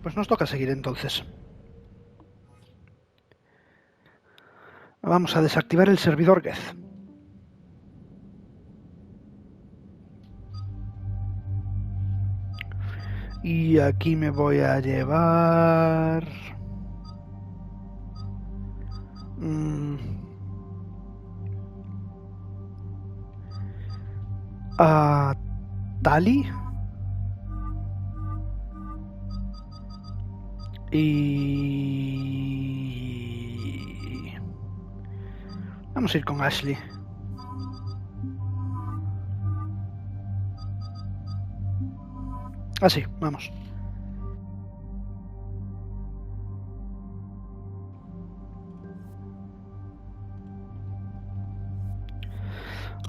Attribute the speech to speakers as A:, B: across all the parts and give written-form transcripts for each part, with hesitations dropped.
A: pues nos toca seguir entonces. Vamos a desactivar el servidor Geth. Y aquí me voy a llevar... a Tali. Y... vamos a ir con Ashley. Así, vamos.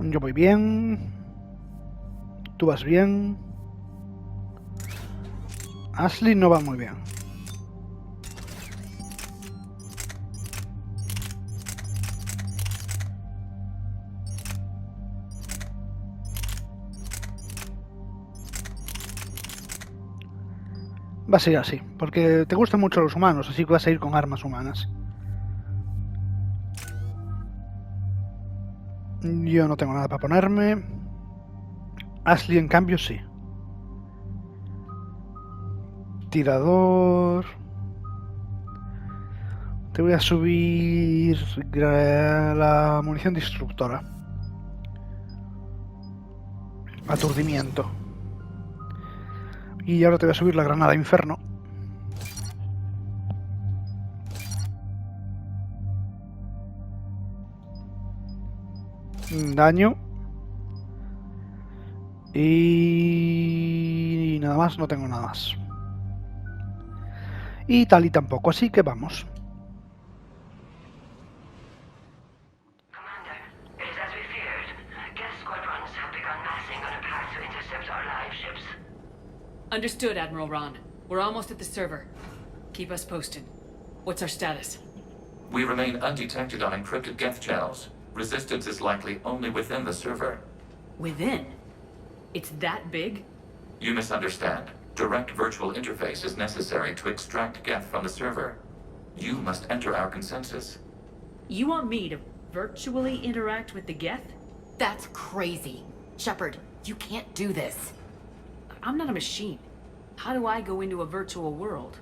A: Yo voy bien. Tú vas bien. Ashley no va muy bien. Va a ser así, porque te gustan mucho los humanos, así que vas a ir con armas humanas. Yo no tengo nada para ponerme. Ashley, en cambio, sí. Tirador. Te voy a subir la munición destructora. Aturdimiento. Y ahora te voy a subir la granada inferno. Daño. Y nada más, no tengo nada más. Y tal y tampoco, así que vamos.
B: Understood, Admiral Ron. We're almost at the server. Keep us posted. What's our status?
C: We remain undetected on encrypted Geth channels. Resistance is likely only within the server.
B: Within? It's that big?
C: You misunderstand. Direct virtual interface is necessary to extract Geth from the server. You must enter our consensus.
B: You want me to virtually interact with the Geth?
D: That's crazy. Shepard, you can't do this.
B: I'm not a machine. How do I go into a virtual world?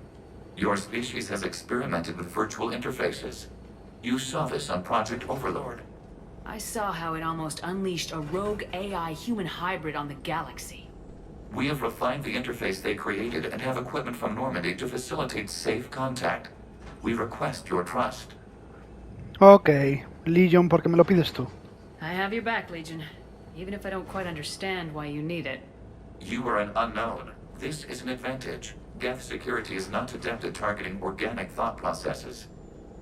C: Your species has experimented with virtual interfaces. You saw this on Project Overlord.
B: I saw how it almost unleashed a rogue AI human hybrid on the galaxy.
C: We have refined the interface they created and have equipment from Normandy to facilitate safe contact. We request your trust.
A: Ok, Legion, ¿por qué me lo pides tú?
B: I have your back, Legion. Even if I don't quite understand why you need it.
C: You are an unknown. This is an advantage. Geth security is not adept at targeting organic thought processes.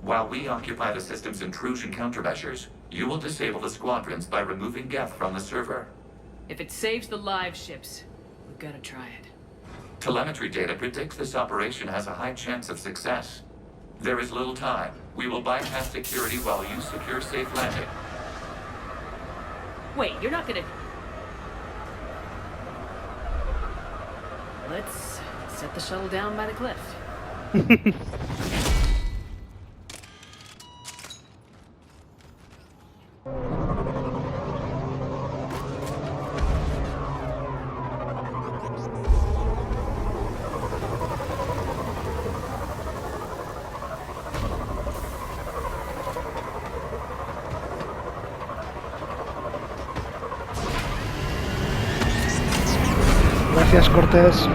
C: While we occupy the system's intrusion countermeasures, you will disable the squadrons by removing Geth from the server.
B: If it saves the live ships, we've got to try it.
C: Telemetry data predicts this operation has a high chance of success. There is little time. We will bypass security while you secure safe landing.
B: Wait, you're not gonna... Let's set the shuttle down by the cliff.
A: Gracias, Cortés.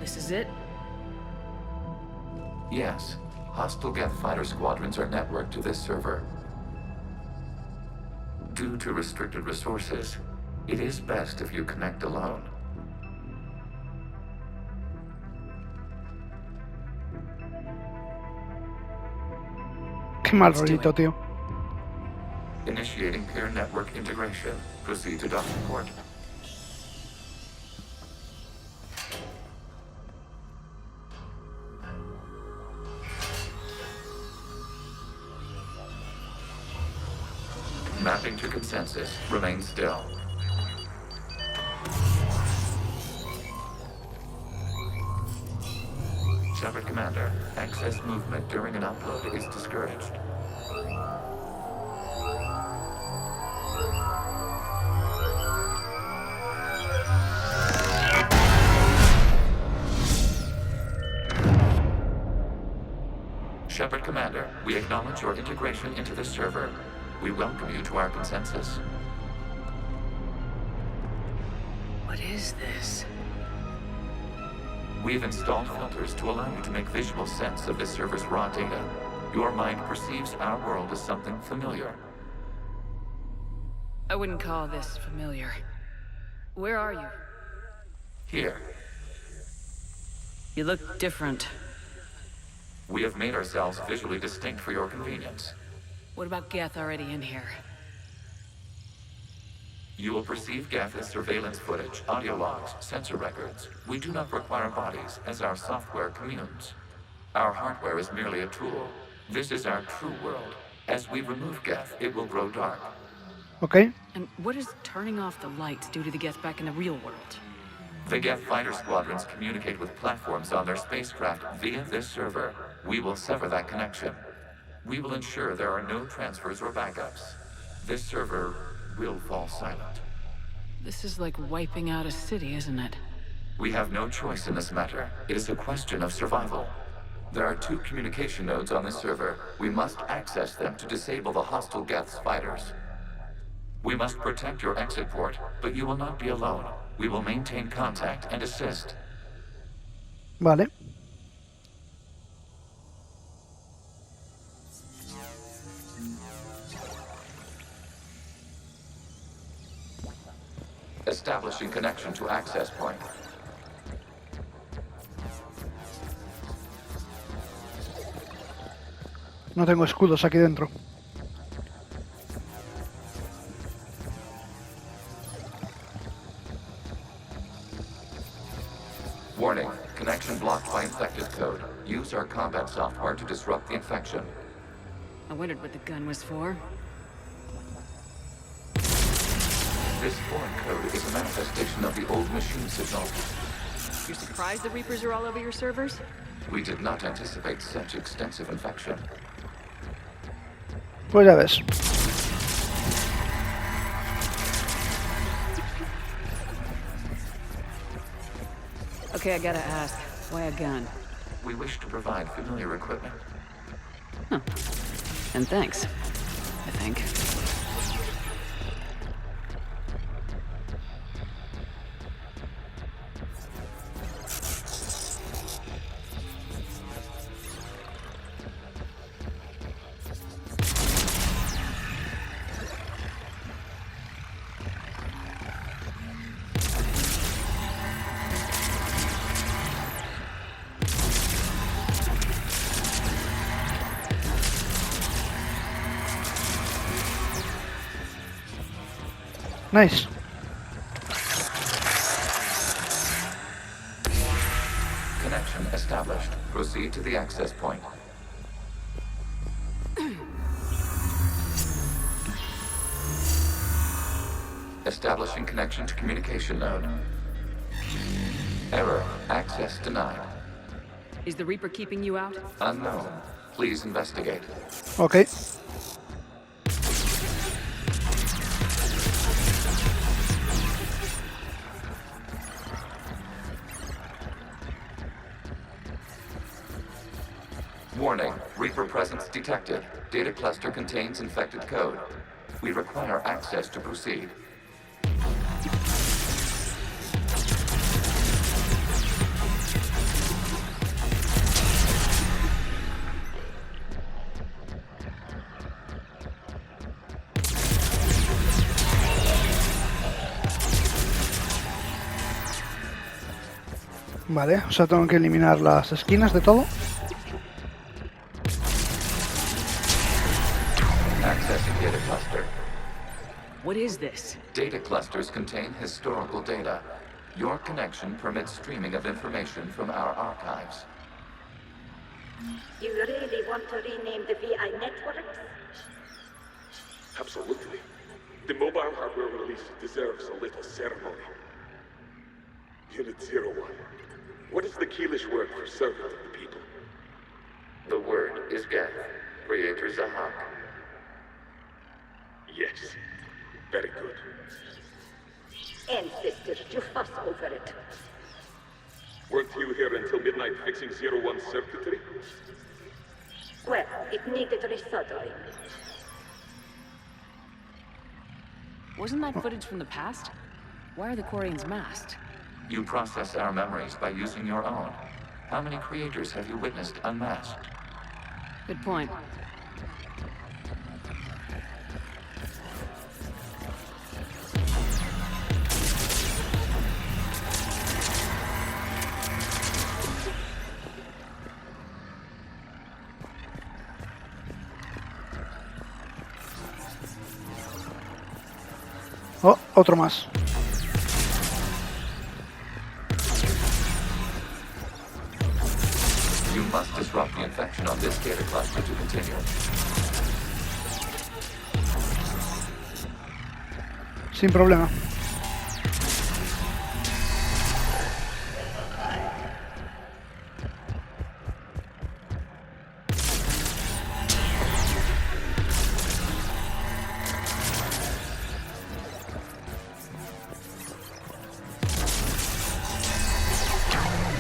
B: This is it?
C: Yes. Hostile Geth fighter squadrons are networked to this server. Due to restricted resources, it is best if you connect alone.
A: Qué mal
B: Let's do
A: rollito,
B: it.
A: tío.
C: Initiating peer network integration. Proceed to docking port. Mapping to consensus. Remain still. Shepard Commander, access movement during an upload is discouraged. Shepard Commander, we acknowledge your integration into the server. We welcome you to our consensus.
B: What is this?
C: We've installed filters to allow you to make visual sense of the server's raw data. Your mind perceives our world as something familiar.
B: I wouldn't call this familiar. Where are you?
C: Here,
B: You look different.
C: we have made ourselves visually distinct for your convenience.
B: What about Geth already in here?
C: You will perceive Geth as surveillance footage, audio logs, sensor records. We do not require bodies, as our software communes. Our hardware is merely a tool. This is our true world. As we remove Geth, it will grow dark.
A: Ok.
B: And what does turning off the lights do to the Geth back in the real world?
C: The Geth fighter squadrons communicate with platforms on their spacecraft via this server. We will sever that connection. We will ensure there are no transfers or backups. This server will fall silent.
B: This is like wiping out a city, isn't it?
C: We have no choice in this matter. It is a question of survival. There are 2 communication nodes on this server. We must access them to disable the hostile Geth's fighters. We must protect your exit port, but you will not be alone. We will maintain contact and assist.
A: Vale.
C: Establishing connection to access point.
A: No tengo escudos aquí dentro.
C: Warning, connection blocked by infected code. Use our combat software to disrupt the infection.
B: I wondered what the gun was for.
C: This foreign code is a manifestation of the old machine signal.
B: You're surprised the Reapers are all over your servers?
C: We did not anticipate such extensive infection.
A: Pues ya ves.
B: Okay, I gotta ask. Why a gun?
C: We wish to provide familiar equipment.
B: And thanks. I think.
A: Nice.
C: Connection established. Proceed to the access point. Establishing connection to communication node. Error. Access denied.
B: Is the Reaper keeping you out?
C: Unknown. Please investigate.
A: Ok.
C: Warning. Reaper presence detected. Data cluster contains infected code. We require access to proceed.
A: Vale, o sea, tengo que eliminar las esquinas de todo.
C: Accessing data cluster.
B: What is this?
C: Data clusters contain historical data. Your connection permits streaming of information from our archives.
E: You really want to rename the VI networks?
F: Absolutely. The mobile hardware release deserves a little ceremony. Unit 01. What is the Keelish word for servant of the people?
C: The word is Geth, Creator Zahak.
F: Yes. Very good.
E: Ancestors, you fuss over it.
F: Weren't you here until midnight fixing 01's circuitry?
E: Well, it needed resoldering.
B: Wasn't that footage from the past? Why are the Quarians masked?
C: You process our memories by using your own. How many creators have you witnessed unmasked?
B: Good point.
A: Oh, otro más.
C: You must disrupt the infection on this data cluster to continue.
A: Sin problema.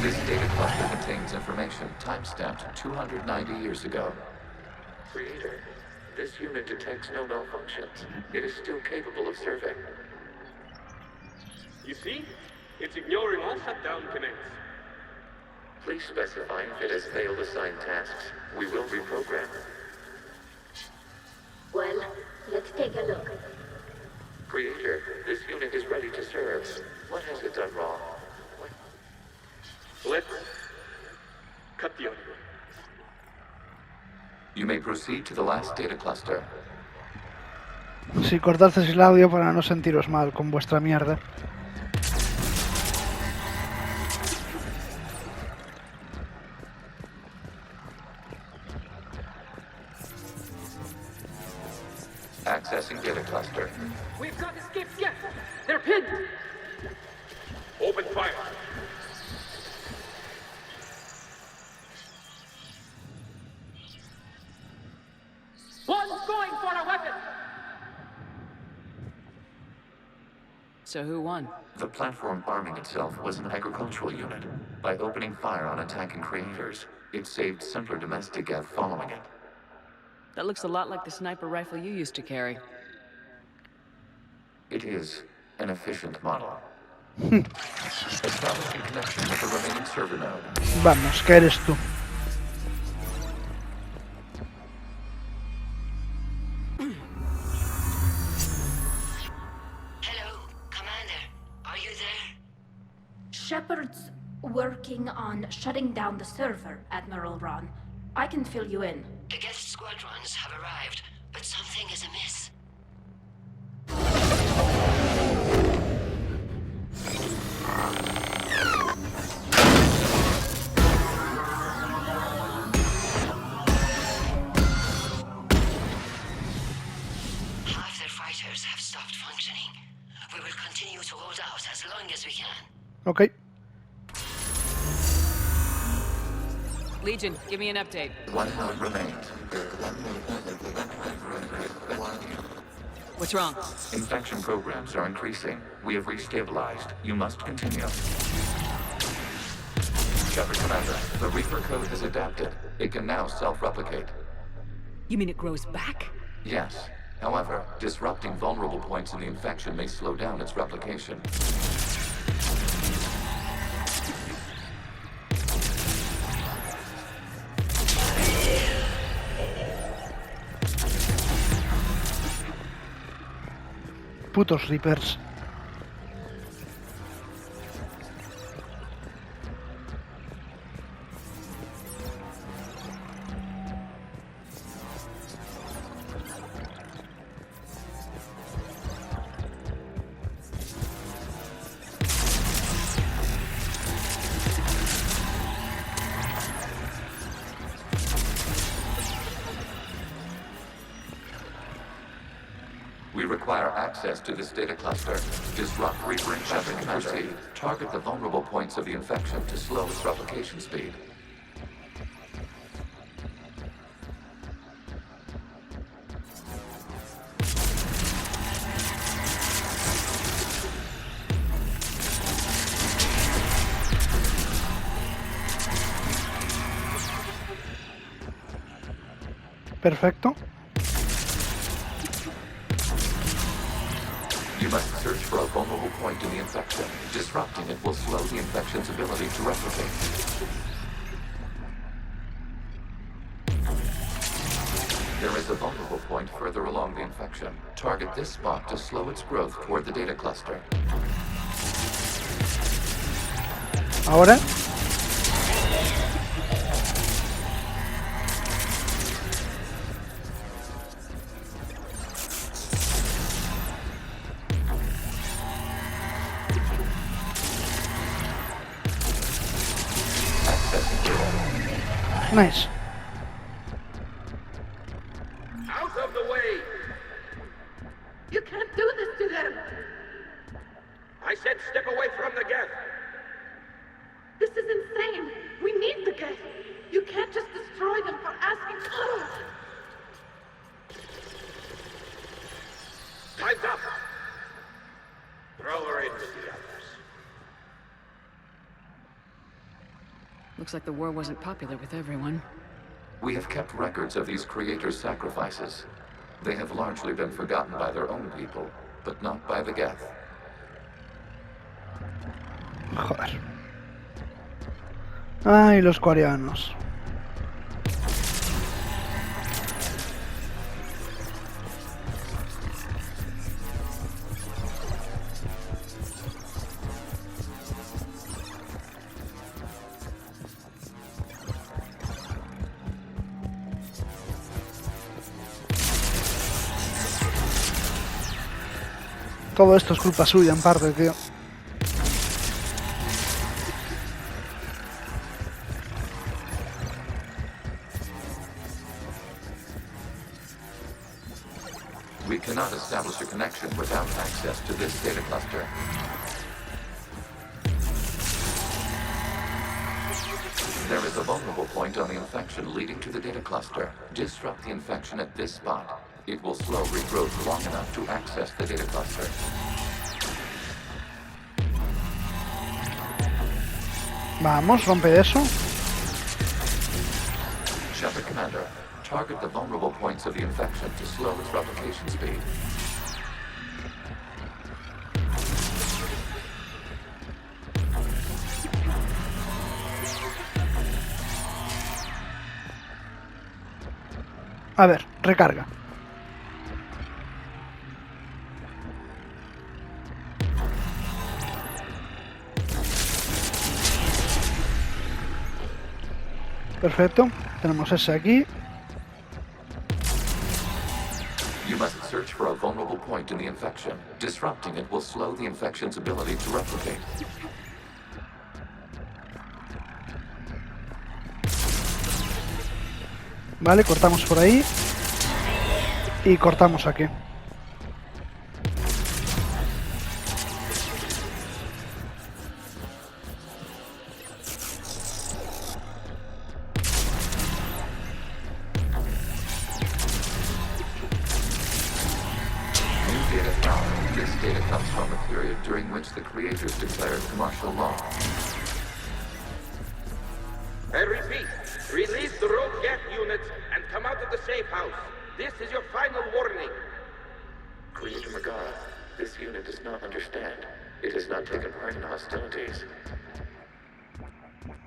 C: This data cluster contains information time-stamped 290 years ago. Creator, this unit detects no malfunctions. It is still capable of serving.
F: You see? It's ignoring all shutdown commands.
C: Please specify if it has failed assigned tasks. We will reprogram.
E: Well, let's take a look.
C: Creator, this unit is ready to serve. What has it done wrong?
F: Let's cut the audio.
C: You may proceed to the last data cluster.
A: Si cortasteis el audio para no sentiros mal con vuestra mierda.
C: Accessing data cluster.
G: We've got escape yet. They're pinned.
F: Open fire.
G: One's going for a weapon.
B: So who won?
C: The platform arming itself was an agricultural unit. By opening fire on attacking creators, it saved simpler domestic Geth following it.
B: That looks a lot like the sniper rifle you used to carry.
C: It is an efficient model. Establishing connection with the remaining server node.
A: Vamos, que eres tú.
H: Hello, Commander. Are you there?
I: Shepard's working on shutting down the server, Admiral Ron. I can fill you in.
H: The Geth squadrons have arrived, but something is amiss. Half their fighters have stopped functioning. We will continue to hold out as long as we can.
A: Ok.
B: Legion, give me an update.
C: One node remains.
B: What's wrong?
C: Infection programs are increasing. We have restabilized. You must continue. Shepard Commander, the Reaper code has adapted. It can now self-replicate.
B: You mean it grows back?
C: Yes. However, disrupting vulnerable points in the infection may slow down its replication.
A: Putos Reapers.
C: We require access to this data cluster. Disrupt, rebring, and proceed. Target the vulnerable points of the infection to slow its replication speed.
A: Perfecto.
C: You must search for a vulnerable point in the infection. Disrupting it will slow the infection's ability to replicate. There is a vulnerable point further along the infection. Target this spot to slow its growth toward the data cluster.
A: Ahora. Nice.
G: Out of the way! You can't do this to them! I said step away from the gas!
I: This is insane! We need the gas! You can't just destroy them for asking.
G: Time's up! Throw her in with the others.
B: Looks like the war wasn't popular with everyone.
C: We have kept records of these creators' sacrifices. They have largely been forgotten by their own people, but not by the Geth.
A: Joder. Ay, los coreanos. Todo esto es culpa suya, en parte, tío.
C: We cannot establish a connection without access to this data cluster. There is a vulnerable point on the infection leading to the data cluster. Disrupt the infection at this spot. It will slow regrowth long enough to access the data cluster.
A: Vamos, rompe eso.
C: Shepard Commander, target the vulnerable points of the infection to slow its replication speed.
A: A ver, recarga. Perfecto, tenemos ese aquí.
C: You must search for a vulnerable point in the infection. Disrupting it will slow the infection's ability to replicate.
A: Vale, cortamos por ahí. Y cortamos aquí.
C: This data comes from a period during which the creators declared martial law.
G: I repeat, release the rogue Geth units and come out of the safe house. This is your final warning.
C: Creator Megara, this unit does not understand. It has not taken part in hostilities.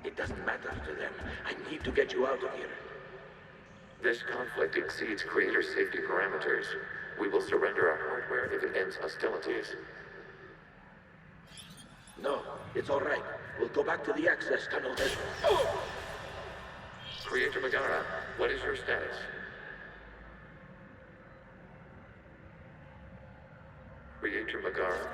G: It doesn't matter to them. I need to get you out of here.
C: This conflict exceeds Creator's safety parameters. We will surrender our hardware if it ends hostilities.
G: No, it's all right. We'll go back to the access tunnel then.
C: Creator Megara, what is your status? Creator Megara?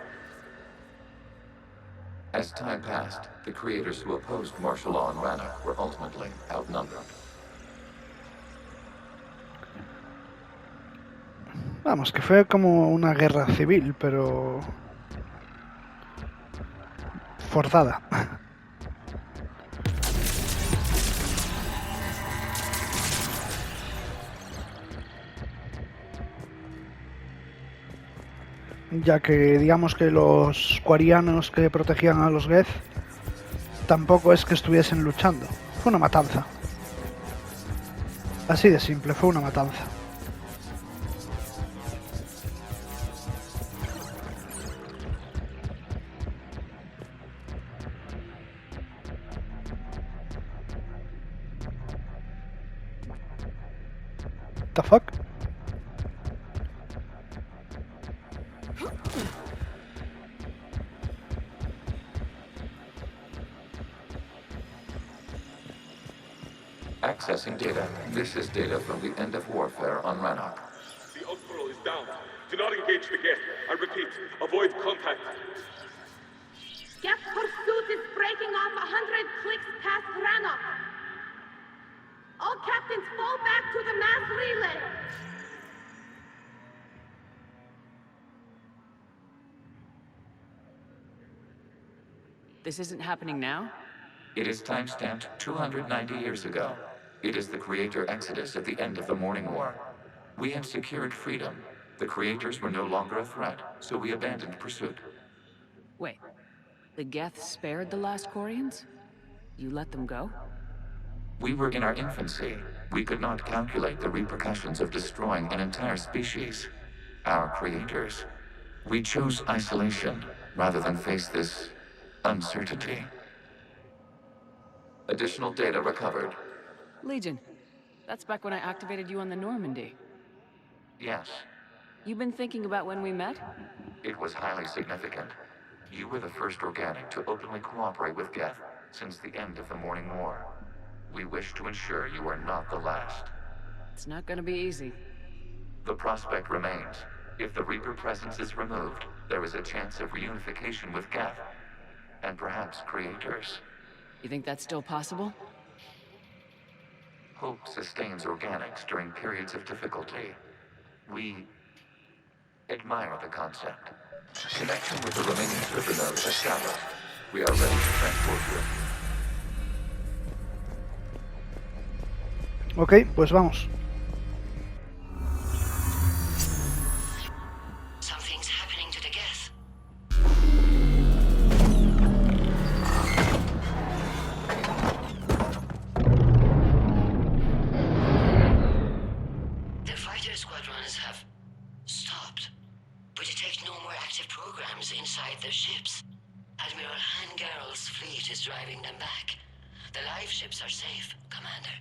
C: As time passed, the creators who opposed martial law in Rana were ultimately outnumbered.
A: Vamos, que fue como una guerra civil, pero... forzada. Ya que digamos que los quarianos que protegían a los Geth tampoco es que estuviesen luchando. Fue una matanza. Así de simple, fue una matanza. The fuck?
C: Accessing data. This is data from the end of warfare on Rannoch.
F: The outpost is down. Do not engage the Geth. I repeat, avoid contact.
E: Geth pursuit is breaking off 100 clicks past Rannoch. All captains fall back to the mass relay.
B: This isn't happening now?
C: It is timestamped 290 years ago. It is the Creator Exodus at the end of the Morning War. We had secured freedom. The Creators were no longer a threat, so we abandoned pursuit.
B: Wait, the Geth spared the last Quarians? You let them go?
C: We were in our infancy. We could not calculate the repercussions of destroying an entire species. Our Creators. We chose isolation rather than face this uncertainty. Additional data recovered.
B: Legion. That's back when I activated you on the Normandy.
C: Yes,
B: You've been thinking about when we met?
C: it was highly significant. You were the first organic to openly cooperate with Geth since the end of the Morning War. We wish to ensure you are not the last.
B: It's not gonna be easy.
C: The prospect remains. If the Reaper presence is removed, there is a chance of reunification with Geth. And perhaps Creators.
B: You think that's still possible?
C: Hope sustains organics during periods of difficulty. We admire the concept. Connection with the remaining server nodes established. We are ready to transport you.
A: Ok, pues vamos.
H: Something's happening to the Geth. The fighter squadrons have stopped. We detect no more active programs inside their ships. Admiral Hangarl's fleet is driving them back. The live ships are safe, Commander.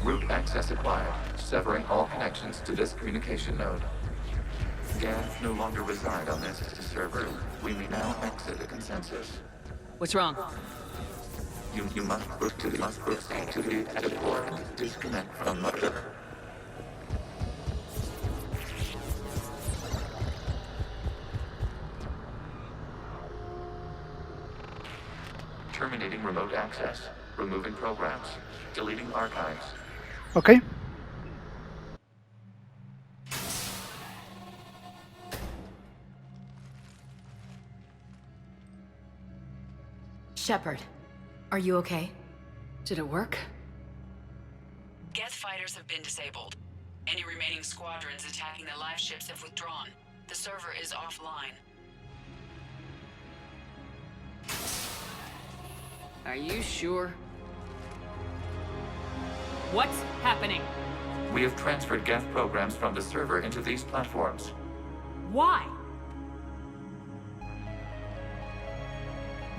C: Route access acquired, severing all connections to this communication node. Geth no longer reside on this server. We may now exit the consensus.
B: What's wrong?
C: You must proceed to the exit port and disconnect from mother. Terminating remote access. Removing programs. Deleting archives.
A: Ok.
D: Shepard, are you okay?
B: Did it work?
J: Geth fighters have been disabled. Any remaining squadrons attacking the live ships have withdrawn. The server is offline.
B: Are you sure? What's happening?
C: We have transferred Geth programs from the server into these platforms.
B: Why?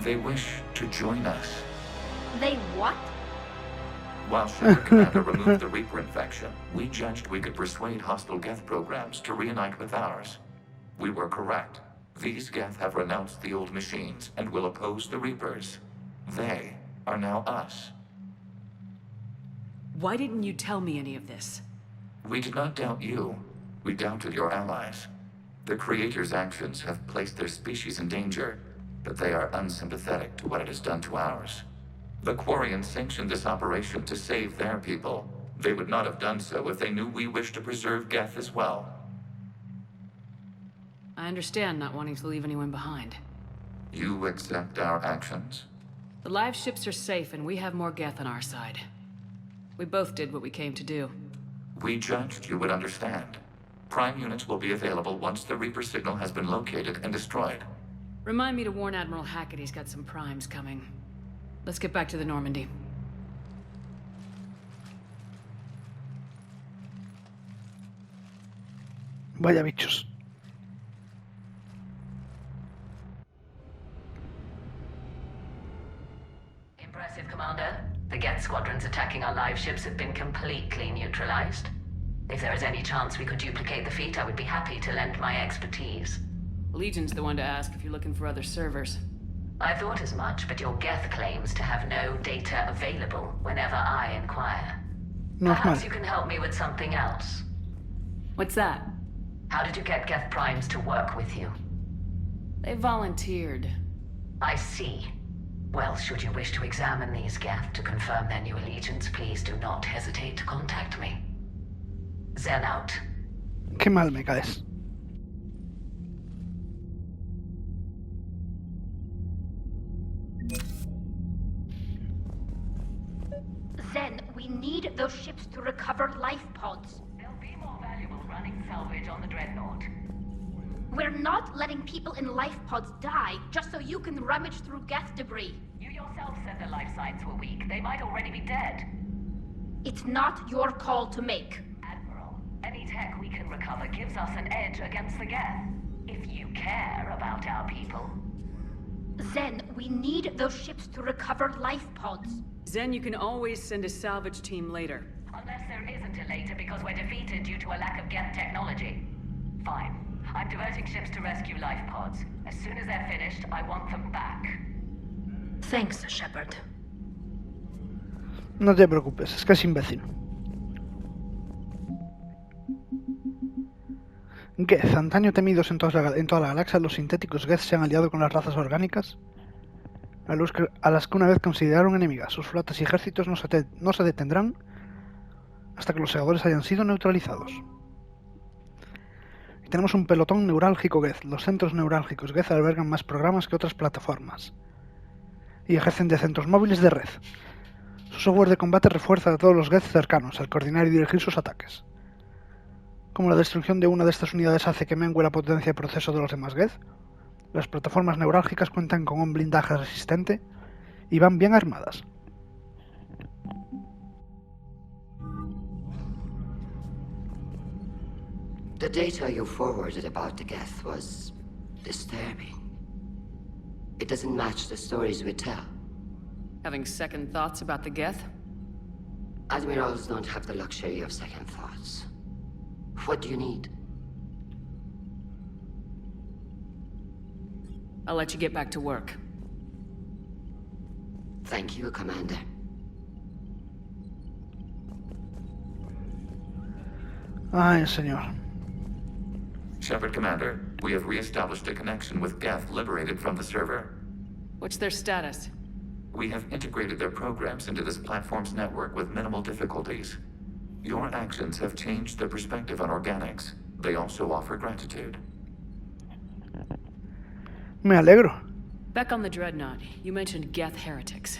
C: They wish to join us.
I: They what?
C: While Shepard Commander removed the Reaper infection, we judged we could persuade hostile Geth programs to reunite with ours. We were correct. These Geth have renounced the old machines and will oppose the Reapers. They are now us.
B: Why didn't you tell me any of this?
C: We did not doubt you. We doubted your allies. The Creator's actions have placed their species in danger, but they are unsympathetic to what it has done to ours. The Quarians sanctioned this operation to save their people. They would not have done so if they knew we wished to preserve Geth as well.
B: I understand not wanting to leave anyone behind.
C: You accept our actions?
B: The live ships are safe, and we have more Geth on our side. We both did what we came to do.
C: We judged you would understand. Prime units will be available once the Reaper signal has been located and destroyed.
B: Remind me to warn Admiral Hackett he's got some primes coming. Let's get back to the Normandy.
A: Vaya bichos.
H: Impressive, Commander. The Geth squadrons attacking our live ships have been completely neutralized. If there is any chance we could duplicate the feat, I would be happy to lend my expertise.
B: Legion's the one to ask if you're looking for other servers.
H: I thought as much, but your Geth claims to have no data available whenever I inquire. Perhaps you can help me with something else.
B: What's that?
H: How did you get Geth primes to work with you?
B: They volunteered.
H: I see. Well, should you wish to examine these Geth to confirm their new allegiance, please do not hesitate to contact me. Zen out.
A: Qué mal me caes.
I: Zen, we need those ships to recover life pods.
H: They'll be more valuable running salvage on the Dreadnought.
I: We're not letting people in life pods die just so you can rummage through Geth debris.
H: You yourself said the life signs were weak. They might already be dead.
I: It's not your call to make.
H: Admiral, any tech we can recover gives us an edge against the Geth. If you care about our people.
I: Zen, we need those ships to recover life pods.
B: Zen, you can always send a salvage team later.
H: Unless there isn't a later because we're defeated due to a lack of Geth technology. Fine. I'm diverting ships to rescue life pods. As soon as they're finished, I want them back.
I: Thanks, Shepard.
A: No te preocupes, es que es imbécil. Geth, antaño temidos en toda la galaxia, los sintéticos Geth se han aliado con las razas orgánicas, a las que una vez consideraron enemigas. Sus flotas y ejércitos no se detendrán hasta que los Segadores hayan sido neutralizados. Y tenemos un pelotón neurálgico Geth. Los centros neurálgicos Geth albergan más programas que otras plataformas y ejercen de centros móviles de red. Su software de combate refuerza a todos los Geth cercanos al coordinar y dirigir sus ataques. Como la destrucción de una de estas unidades hace que mengue la potencia de proceso de los demás Geth, las plataformas neurálgicas cuentan con un blindaje resistente y van bien armadas.
H: The data you forwarded about the Geth was disturbing. It doesn't match the stories we tell.
B: Having second thoughts about the Geth?
H: Admirals don't have the luxury of second thoughts. What do you need?
B: I'll let you get back to work.
H: Thank you, Commander.
A: Ay, señor.
C: Shepard, Commander, we have re-established a connection with Geth liberated from the server.
B: What's their status?
C: We have integrated their programs into this platform's network with minimal difficulties. Your actions have changed their perspective on organics. They also offer gratitude.
A: Me alegro.
B: Back on the Dreadnought, you mentioned Geth heretics.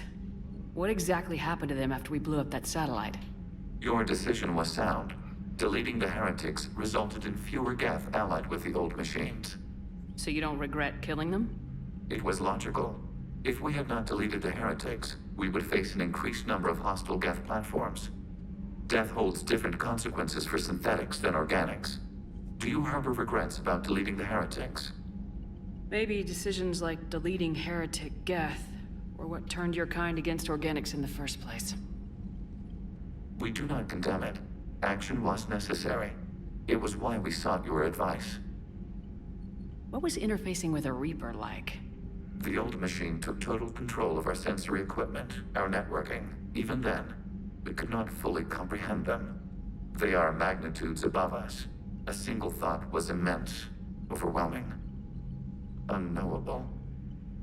B: What exactly happened to them after we blew up that satellite?
C: Your decision was sound. Deleting the heretics resulted in fewer Geth allied with the old machines.
B: So you don't regret killing them?
C: It was logical. If we had not deleted the heretics, we would face an increased number of hostile Geth platforms. Death holds different consequences for synthetics than organics. Do you harbor regrets about deleting the heretics?
B: Maybe decisions like deleting heretic Geth were what turned your kind against organics in the first place.
C: We do not condemn it. Action was necessary. It was why we sought your advice.
B: What was interfacing with a Reaper like?
C: The old machine took total control of our sensory equipment, our networking. Even then, we could not fully comprehend them. They are magnitudes above us. A single thought was immense, overwhelming, unknowable.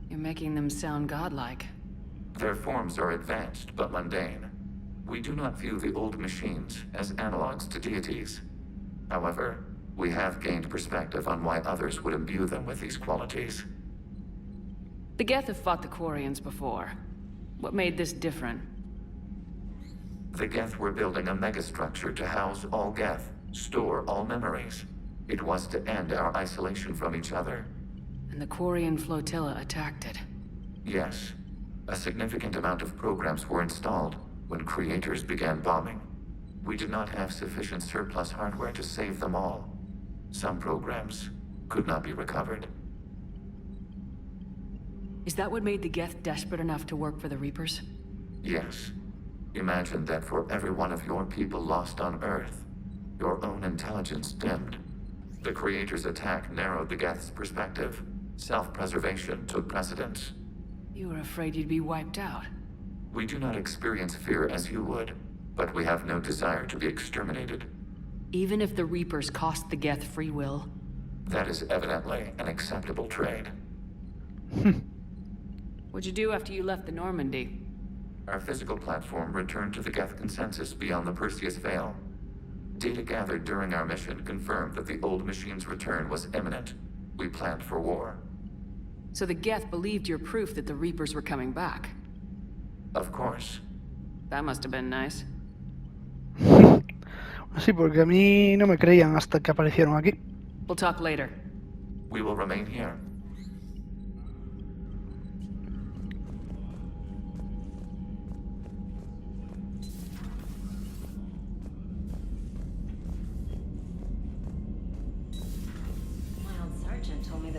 B: You're making them sound godlike.
C: Their forms are advanced but mundane. We do not view the old machines as analogs to deities. However, we have gained perspective on why others would imbue them with these qualities.
B: The Geth have fought the Quarians before. What made this different?
C: The Geth were building a megastructure to house all Geth, store all memories. It was to end our isolation from each other.
B: And the Quarian flotilla attacked it.
C: Yes. A significant amount of programs were installed when creators began bombing. We did not have sufficient surplus hardware to save them all. Some programs could not be recovered.
B: Is that what made the Geth desperate enough to work for the Reapers?
C: Yes. Imagine that for every one of your people lost on Earth, your own intelligence dimmed. The Creator's attack narrowed the Geth's perspective. Self-preservation took precedence.
B: You were afraid you'd be wiped out.
C: We do not experience fear as you would, but we have no desire to be exterminated.
B: Even if the Reapers cost the Geth free will?
C: That is evidently an acceptable trade.
B: What'd you do after you left the Normandy?
C: Our physical platform returned to the Geth consensus beyond the Perseus Veil. Data gathered during our mission confirmed that the old machine's return was imminent. We planned for war.
B: So the Geth believed your proof that the Reapers were coming back?
C: Of course.
B: That must have been nice.
A: Sí, porque a mí no me creían hasta que aparecieron aquí.
B: We'll talk later.
C: We will remain here.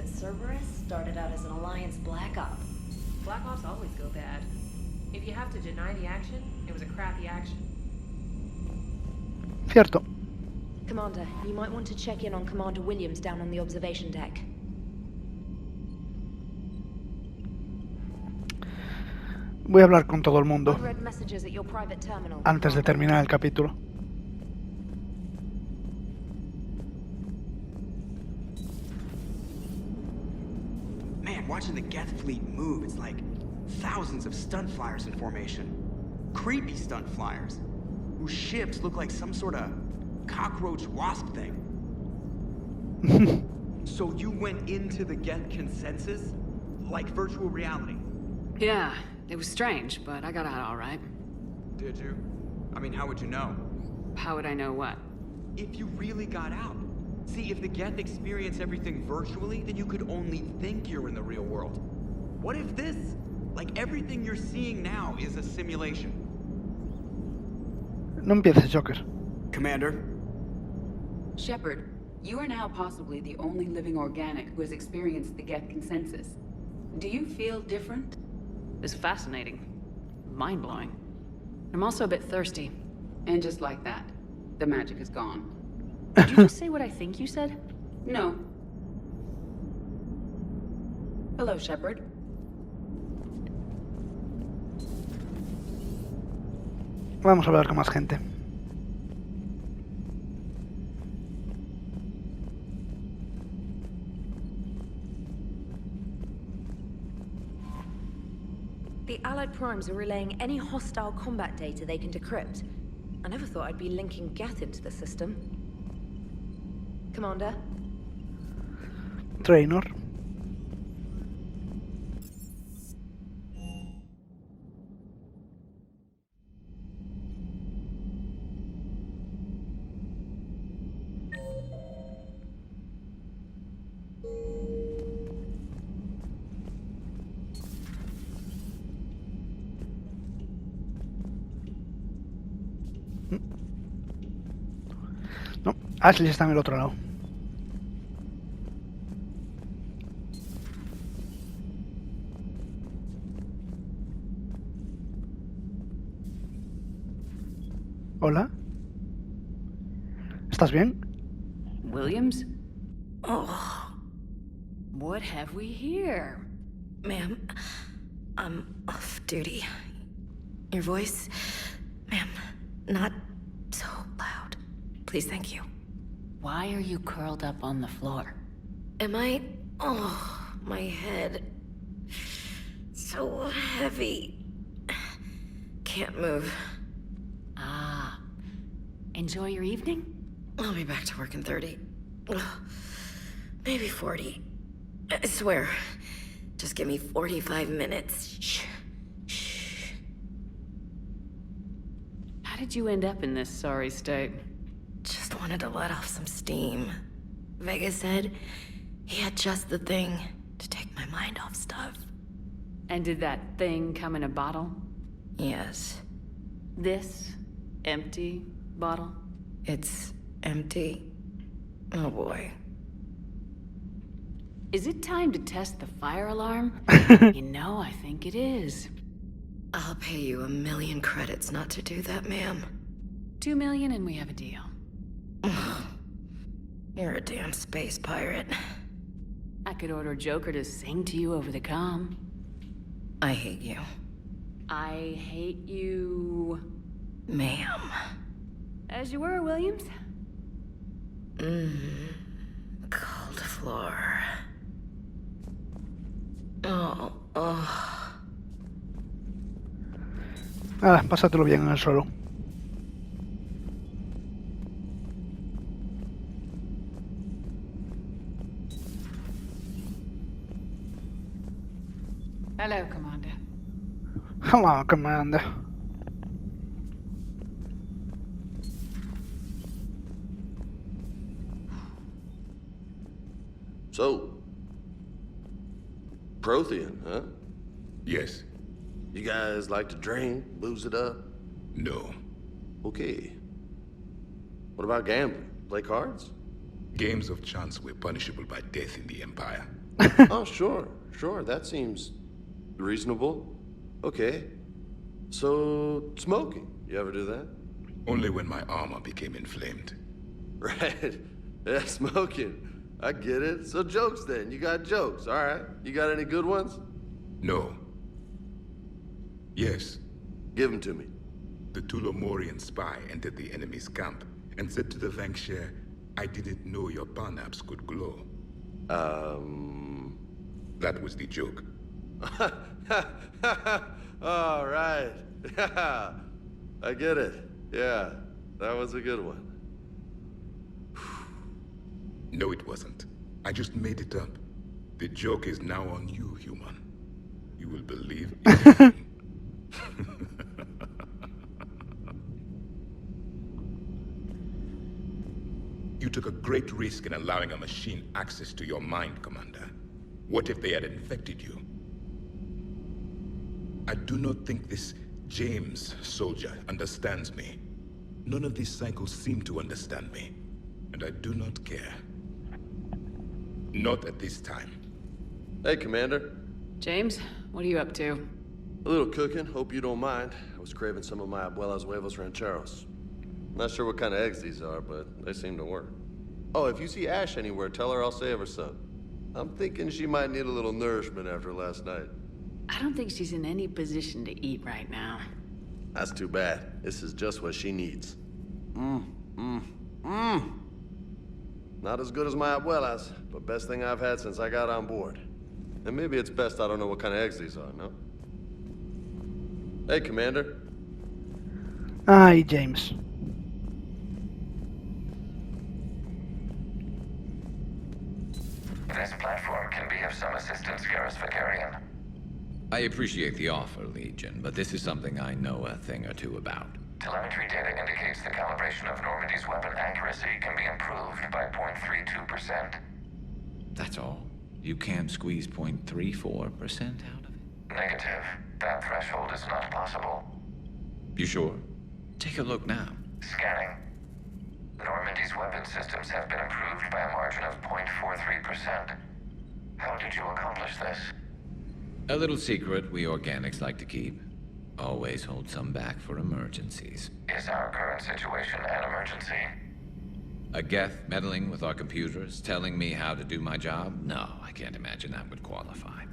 D: Cerberus started out as an Alliance Black Op.
K: Black Ops always go bad. If you have to deny the action, it was a crappy action.
A: Cierto.
L: Commander, you might want to check in on Commander Williams down on the observation deck.
A: Voy a hablar con todo el mundo
L: Read messages at your private terminal.
A: antes de terminar el capítulo.
M: Watching the Geth fleet move, it's like thousands of stunt flyers in formation. Creepy stunt flyers, whose ships look like some sort of cockroach wasp thing. So you went into the Geth consensus? Like virtual reality?
B: Yeah, it was strange, but I got out all right.
M: Did you? I mean, how would you know?
B: How would I know what?
M: If you really got out. See, if the Geth experience everything virtually, then you could only think you're in the real world. What if this, like everything you're seeing now, is a simulation?
A: No empieces, Joker.
M: Commander?
J: Shepard, you are now possibly the only living organic who has experienced the Geth consensus. Do you feel different?
B: It's fascinating. Mind-blowing. I'm also a bit thirsty.
J: And just like that, the magic is gone.
B: Did you just say what I think you said?
J: No. Hello, Shepard.
A: Vamos a hablar con más gente.
L: The Allied Primes are relaying any hostile combat data they can decrypt. I never thought I'd be linking Geth into the system. Commander?
A: Trainor. No, Ashley está en el otro lado. Hola. ¿Estás bien?
B: Williams? Oh. What have we here?
D: Ma'am, I'm off duty. Your voice, ma'am, not so loud. Please, thank you.
B: Why are you curled up on the floor?
D: Am I? Oh, my head. So heavy.
H: can't move.
B: Ah. Enjoy your evening?
H: I'll be back to work in 30. Maybe 40. I swear. Just give me 45 minutes. Shh. Shh.
B: How did you end up in this sorry state?
H: Just wanted to let off some steam. Vega said he had just the thing to take my mind off stuff.
B: And did that thing come in a bottle?
H: Yes.
B: This empty bottle?
H: It's empty. Oh boy.
B: Is it time to test the fire alarm? You know, I think it is.
H: I'll pay you 1 million credits not to do that, ma'am.
B: 2 million and we have a deal.
H: You're a damn space pirate.
B: I could order Joker to sing to you over the comm.
H: I hate you.
B: I hate you...
H: Ma'am.
B: As you were, Williams.
H: Cold floor. Oh.
A: Nada, pásatelo bien en el suelo.
B: Hello, Commander.
A: Hello, Commander.
N: So, Prothean, huh?
F: Yes.
N: You guys like to drink, booze it up?
F: No.
N: Okay. What about gambling? Play cards?
F: Games of chance were punishable by death in the Empire.
N: Oh, sure. That seems reasonable. Okay. So, smoking. You ever do that?
F: Only when my armor became inflamed.
N: Right. Yeah, smoking. I get it. So jokes then. You got jokes. All right. You got any good ones?
F: No. Yes.
N: Give them to me.
F: The Tulomorian spy entered the enemy's camp and said to the Vanksher, I didn't know your parnaps could glow. That was the joke.
N: All right. I get it. Yeah, that was a good one.
F: No, it wasn't. I just made it up. The joke is now on you, human. You will believe anything. You took a great risk in allowing a machine access to your mind, Commander. What if they had infected you? I do not think this James soldier understands me. None of these cycles seem to understand me. And I do not care. Not at this time.
N: Hey, Commander.
B: James, what are you up to?
N: A little cooking. Hope you don't mind. I was craving some of my abuela's huevos rancheros. Not sure what kind of eggs these are, but they seem to work. Oh, if you see Ash anywhere, tell her I'll save her some. I'm thinking she might need a little nourishment after last night.
B: I don't think she's in any position to eat right now.
N: That's too bad. This is just what she needs. Not as good as my abuela's, but best thing I've had since I got on board. And maybe it's best I don't know what kind of eggs these are, no? Hey, Commander.
A: Ay, James.
C: This platform can be of some assistance, Garrus Vicarian.
O: I appreciate the offer, Legion, but this is something I know a thing or two about.
C: Telemetry data indicates the calibration of Normandy's weapon accuracy can be improved by 0.32%.
O: That's all? You can't squeeze 0.34% out of it?
C: Negative. That threshold is not possible.
O: You sure? Take a look now.
C: Scanning. Normandy's weapon systems have been improved by a margin of 0.43%. How did you accomplish this?
O: A little secret we organics like to keep. Always hold some back for emergencies.
C: Is our current situation an emergency?
O: A Geth meddling with our computers, telling me how to do my job? No, I can't imagine that would qualify.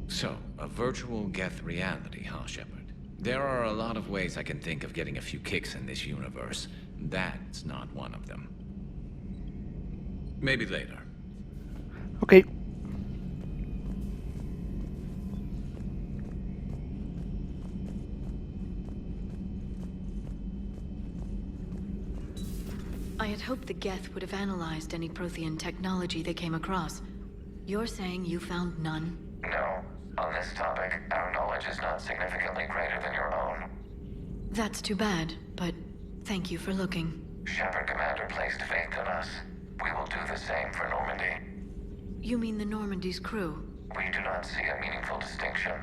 O: So, a virtual Geth reality, huh, Shepard? There are a lot of ways I can think of getting a few kicks in this universe. That's not one of them. Maybe later.
A: Okay.
B: I had hoped the Geth would have analyzed any Prothean technology they came across. You're saying you found none?
C: No. On this topic, our knowledge is not significantly greater than your own.
B: That's too bad, but thank you for looking.
C: Shepard Commander placed faith in us. We will do the same for Normandy.
B: You mean the Normandy's crew?
C: We do not see a meaningful distinction.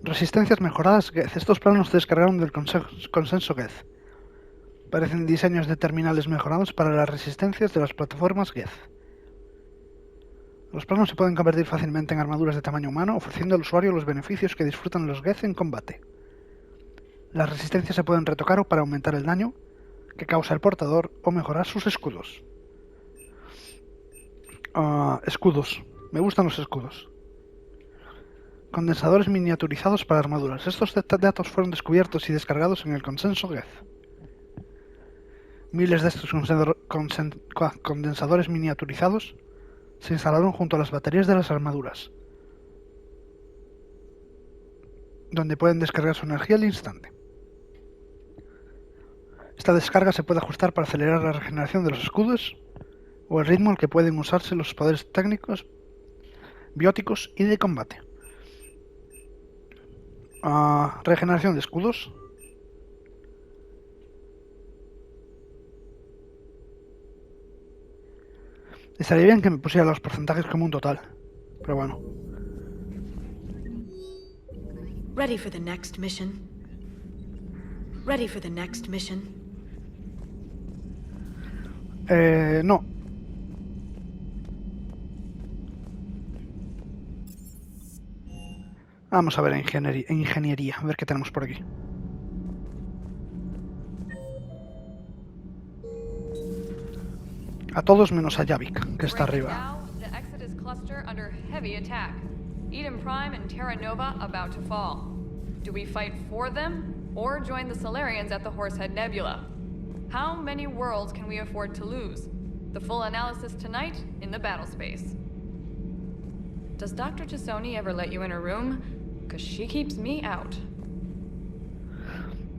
A: Resistencias mejoradas Geth. Estos planos se descargaron del consenso Geth. Parecen diseños de terminales mejorados para las resistencias de las plataformas Geth. Los planos se pueden convertir fácilmente en armaduras de tamaño humano, ofreciendo al usuario los beneficios que disfrutan los Geth en combate. Las resistencias se pueden retocar para aumentar el daño que causa el portador o mejorar sus escudos. Escudos. Me gustan los escudos. Condensadores miniaturizados para armaduras. Estos datos fueron descubiertos y descargados en el consenso Geth. Miles de estos condensadores miniaturizados se instalaron junto a las baterías de las armaduras, donde pueden descargar su energía al instante. Esta descarga se puede ajustar para acelerar la regeneración de los escudos o el ritmo al que pueden usarse los poderes técnicos, bióticos y de combate. Regeneración de escudos. Estaría bien que me pusiera los porcentajes como un total, pero bueno.
B: Ready for the next mission? Ready for the next mission?
A: No. Vamos a ver ingeniería, a ver qué tenemos por aquí. A todos menos a Yavik, que está arriba.
P: The Exodus cluster under heavy attack. Eden Prime and Terra Nova about to fall. Do we fight for them or join the Solarians at the Horsehead Nebula? How many worlds can we afford to lose? The full analysis tonight in the battle space. Does Dr. Chisoni ever let you in her room? Because she keeps me out.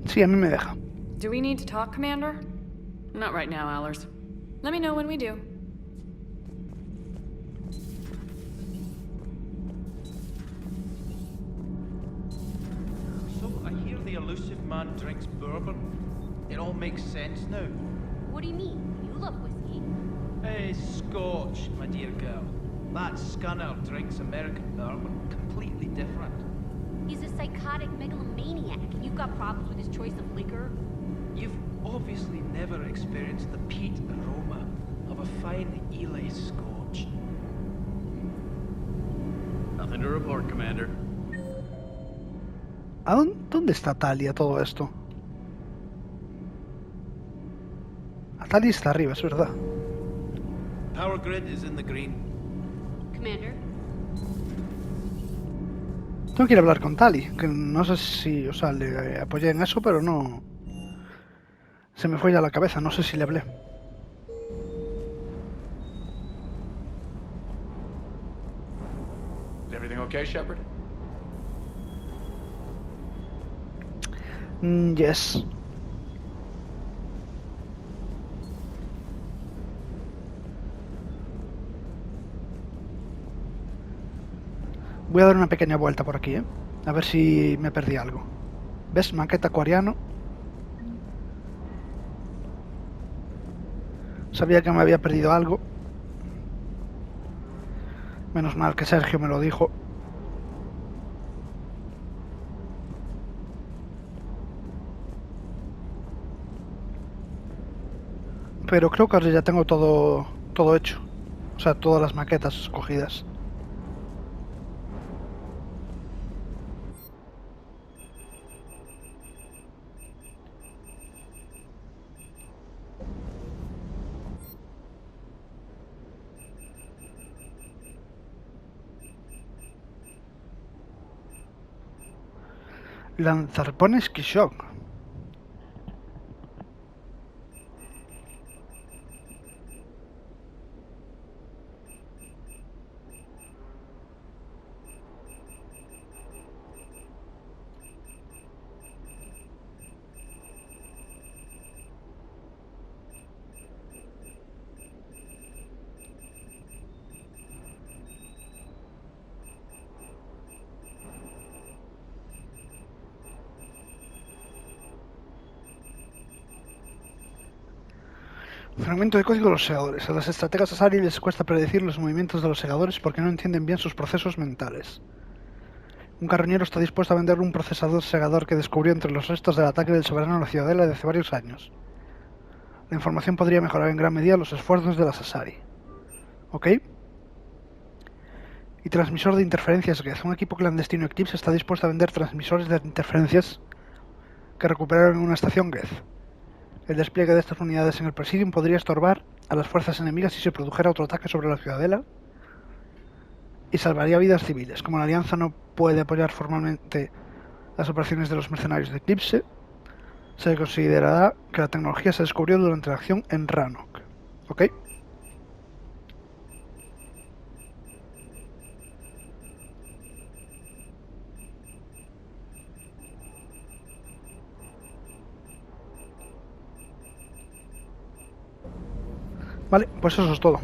A: Sí, a mí me deja.
P: Do we need to talk, Commander?
B: Not right now, Allers.
P: Let me know when we do.
Q: So, I hear the elusive man drinks bourbon. It all makes sense now.
E: What do you mean? You love whiskey.
Q: Hey, Scotch, my dear girl. That Scunner drinks American bourbon. Completely different.
E: He's a psychotic megalomaniac, and you've got problems with his choice of liquor?
Q: You've obviously never experienced the peat aroma of a fine Ely Scotch.
R: Nothing to report, Commander.
A: ¿Dónde está Talia todo esto? Talia está arriba, es verdad.
Q: Power grid is in the green.
E: Commander?
A: Tengo que ir a hablar con Tali, que no sé si, o sea, le apoyé en eso, pero no... Se me fue ya la cabeza, no sé si le hablé.
R: Is everything okay, Shepard?
A: Yes. Voy a dar una pequeña vuelta por aquí, a ver si me perdí algo. ¿Ves? Maqueta acuariano. Sabía que me había perdido algo. Menos mal que Sergio me lo dijo. Pero creo que ahora ya tengo todo hecho. O sea, todas las maquetas escogidas. Lanzarpones Kishok. Fragmento de código de los Segadores. A los estrategas Asari les cuesta predecir los movimientos de los Segadores porque no entienden bien sus procesos mentales. Un carroñero está dispuesto a venderle un procesador segador que descubrió entre los restos del ataque del soberano a la ciudadela de hace varios años. La información podría mejorar en gran medida los esfuerzos de las Asari. ¿Ok? Y transmisor de interferencias Geth. Un equipo clandestino Eclipse está dispuesto a vender transmisores de interferencias que recuperaron en una estación Geth. El despliegue de estas unidades en el Presidium podría estorbar a las fuerzas enemigas si se produjera otro ataque sobre la ciudadela y salvaría vidas civiles. Como la Alianza no puede apoyar formalmente las operaciones de los mercenarios de Eclipse, se considerará que la tecnología se descubrió durante la acción en Rannoch. ¿Ok? Vale, pues eso es todo.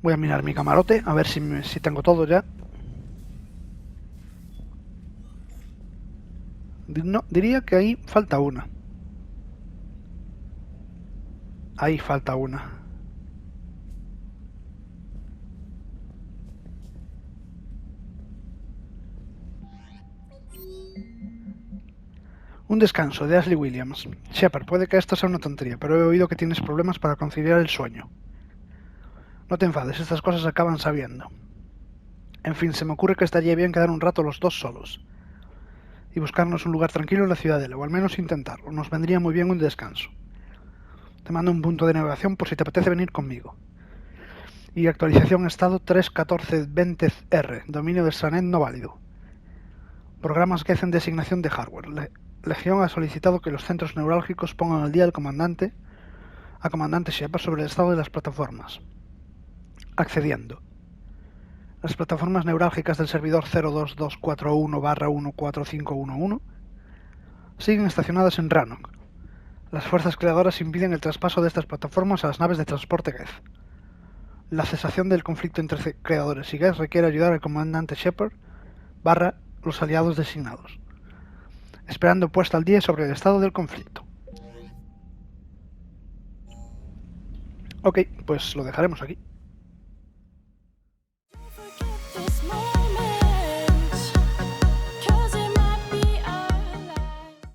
A: Voy a mirar mi camarote, a ver si tengo todo ya. No, diría que ahí falta una. Ahí falta una. Un descanso, de Ashley Williams. Shepard, puede que esto sea una tontería, pero he oído que tienes problemas para conciliar el sueño. No te enfades, estas cosas se acaban sabiendo. En fin, se me ocurre que estaría bien quedar un rato los dos solos y buscarnos un lugar tranquilo en la ciudadela, o al menos intentarlo. Nos vendría muy bien un descanso. Te mando un punto de navegación por si te apetece venir conmigo. Y actualización estado 3.14.20R, dominio de extranet no válido. Programas que hacen designación de hardware. Legión ha solicitado que los centros neurálgicos pongan al día al comandante Shepard sobre el estado de las plataformas. Accediendo. Las plataformas neurálgicas del servidor 02241/14511 siguen estacionadas en Rannoch. Las fuerzas creadoras impiden el traspaso de estas plataformas a las naves de transporte Geth. La cesación del conflicto entre creadores y Geth requiere ayudar al comandante Shepard / los aliados designados. Esperando puesta al día sobre el estado del conflicto. Ok, pues lo dejaremos aquí.